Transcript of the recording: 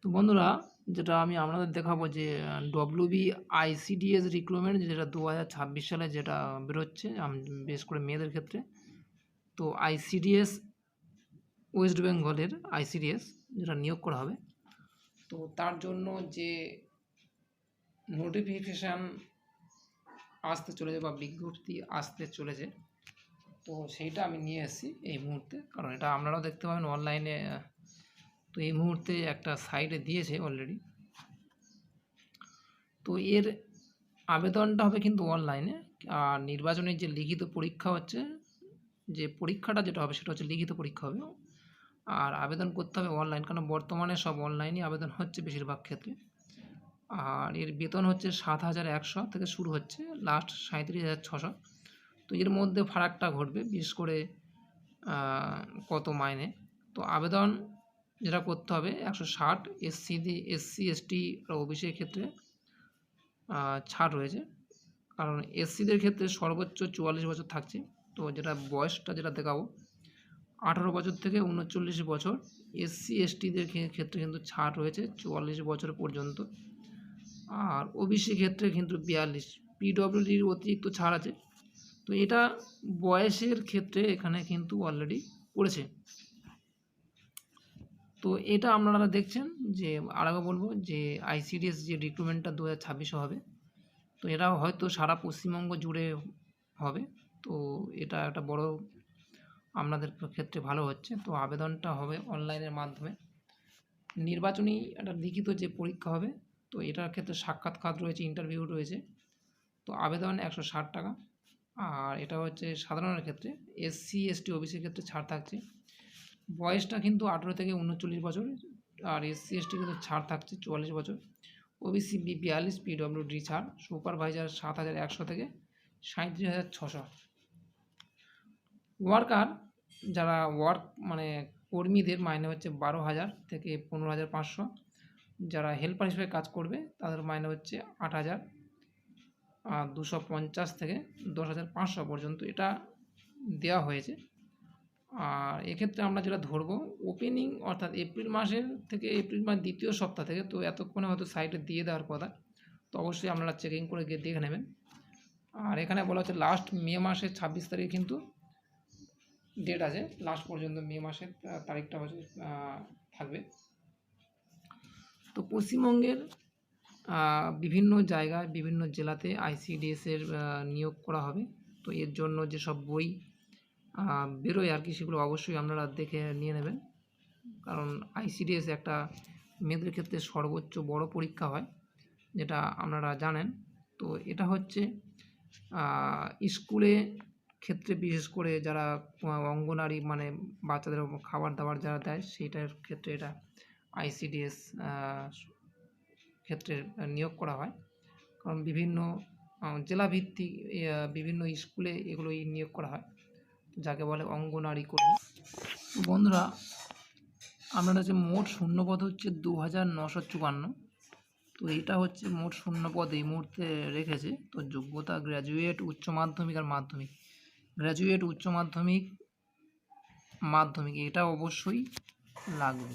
তো বন্ধুরা, যেটা আমি আপনাদের দেখাবো যে WBICDS রিক্রুটমেন্ট যেটা 2026 সালে যেটা বেরোচ্ছে বিশেষ করে মেয়েদের ক্ষেত্রে। তো আইসিডিএস ওয়েস্ট বেঙ্গলের আইসিডিএস যেটা নিয়োগ করা হবে, তো তার জন্য যে নোটিফিকেশান আসতে চলেছে বা বিজ্ঞপ্তি আসতে চলেছে, তো সেইটা আমি নিয়ে এসেছি এই মুহূর্তে, কারণ এটা আপনারাও দেখতে পাবেন অনলাইনে। তো এই মুহূর্তে একটা সাইটে দিয়েছে অলরেডি। তো এর আবেদনটা হবে কিন্তু অনলাইনে, আর নির্বাচনের যে লিখিত পরীক্ষা হচ্ছে, যে পরীক্ষাটা যেটা হবে সেটা হচ্ছে লিখিত পরীক্ষা হবে, আর আবেদন করতে হবে অনলাইন, কারণ বর্তমানে সব অনলাইনই আবেদন হচ্ছে বেশিরভাগ ক্ষেত্রে। আর এর বেতন হচ্ছে 7,100 থেকে শুরু হচ্ছে, লাস্ট 37,600। তো এর মধ্যে ফারাকটা ঘটবে বিশেষ করে কত মাইনে। তো আবেদন যেটা করতে হবে 160, এসসি এসটি আর ওবিসির ক্ষেত্রে ছাড় রয়েছে, কারণ এসসিদের ক্ষেত্রে সর্বোচ্চ 44 বছর থাকছে। তো যেটা বয়সটা যেটা দেখাবো 18 বছর থেকে 39 বছর। এসসি এসটিদের ক্ষেত্রে কিন্তু ছাড় রয়েছে 44 বছর পর্যন্ত, আর ওবিসি ক্ষেত্রে কিন্তু 42। পিডব্লিউডির অতিরিক্ত ছাড় আছে। তো এটা বয়সের ক্ষেত্রে এখানে কিন্তু অলরেডি পড়েছে। তো এটা আপনারা দেখছেন যে আরেকবার বলবো যে আইসিডিএস যে রিক্রুটমেন্টটা 2026 হবে, তো এটা হয়তো সারা পশ্চিমবঙ্গ জুড়ে হবে। তো এটা একটা বড় আপনাদের ক্ষেত্রে ভালো হচ্ছে। তো আবেদনটা হবে অনলাইনের মাধ্যমে। নির্বাচনী একটা লিখিত যে পরীক্ষা হবে, তো এটার ক্ষেত্রে সাক্ষাৎকার রয়েছে, ইন্টারভিউ রয়েছে। তো আবেদন 160 টাকা। আর এটা হচ্ছে সাধারণের ক্ষেত্রে। এসসি এসটি ওবিসির ক্ষেত্রে ছাড় থাকছে। বয়সটা কিন্তু 18 থেকে 39 বছর, আর এসসি এসটি ক্ষেত্রে ছাড় থাকছে 44 বছর। ওবিসি 42, পিডব্লিউডি ছাড়। সুপারভাইজার 7,100 থেকে 37,600। ওয়ার্কার যারা মানে কর্মীদের মাইনে হচ্ছে 12,000 থেকে 15,500। যারা হেল্পার হিসেবে কাজ করবে তাদের মাইনে হচ্ছে 8,250 থেকে 10,500 পর্যন্ত এটা দেওয়া হয়েছে। আর এক্ষেত্রে আমরা যেটা ধরবো ওপেনিং অর্থাৎ এপ্রিল মাসের থেকে এপ্রিল মাস দ্বিতীয় সপ্তাহ থেকে। তো এতক্ষণে হয়তো সাইটে দিয়ে দেওয়ার কথা, তো অবশ্যই আপনারা চেকিং করে গিয়ে দেখে নেবেন। আর এখানে বলা হচ্ছে লাস্ট মে মাসের 26 তারিখে কিন্তু ডেট আছে, লাস্ট পর্যন্ত মে মাসের তারিখটা হচ্ছে থাকবে। তো পশ্চিমবঙ্গের বিভিন্ন জায়গায় বিভিন্ন জেলাতে আইসিডিএসের নিয়োগ করা হবে। তো এর জন্য যেসব বই বেরোয় আর কি, সেগুলো অবশ্যই আপনারা দেখে নিয়ে নেবেন, কারণ আইসিডিএস একটা মেয়েদের ক্ষেত্রে সর্বোচ্চ বড় পরীক্ষা হয়, যেটা আপনারা জানেন। তো এটা হচ্ছে স্কুলে ক্ষেত্রে বিশেষ করে যারা অঙ্গনারী মানে বাচ্চাদের খাবার দাবার যারা দেয় সেইটার ক্ষেত্রে এটা আইসিডিএস ক্ষেত্রে নিয়োগ করা হয়, কারণ বিভিন্ন জেলাভিত্তিক বিভিন্ন স্কুলে এগুলো নিয়োগ করা হয়, যাকে বলে অঙ্গনারী কর্মী। তো বন্ধুরা, আপনার কাছে মোট শূন্যপদ হচ্ছে 2,954। তো এইটা হচ্ছে মোট শূন্যপদ এই মুহূর্তে রেখেছে। তো যোগ্যতা গ্র্যাজুয়েট, উচ্চ মাধ্যমিক আর মাধ্যমিক। গ্র্যাজুয়েট, উচ্চ মাধ্যমিক, মাধ্যমিক এটা অবশ্যই লাগবে।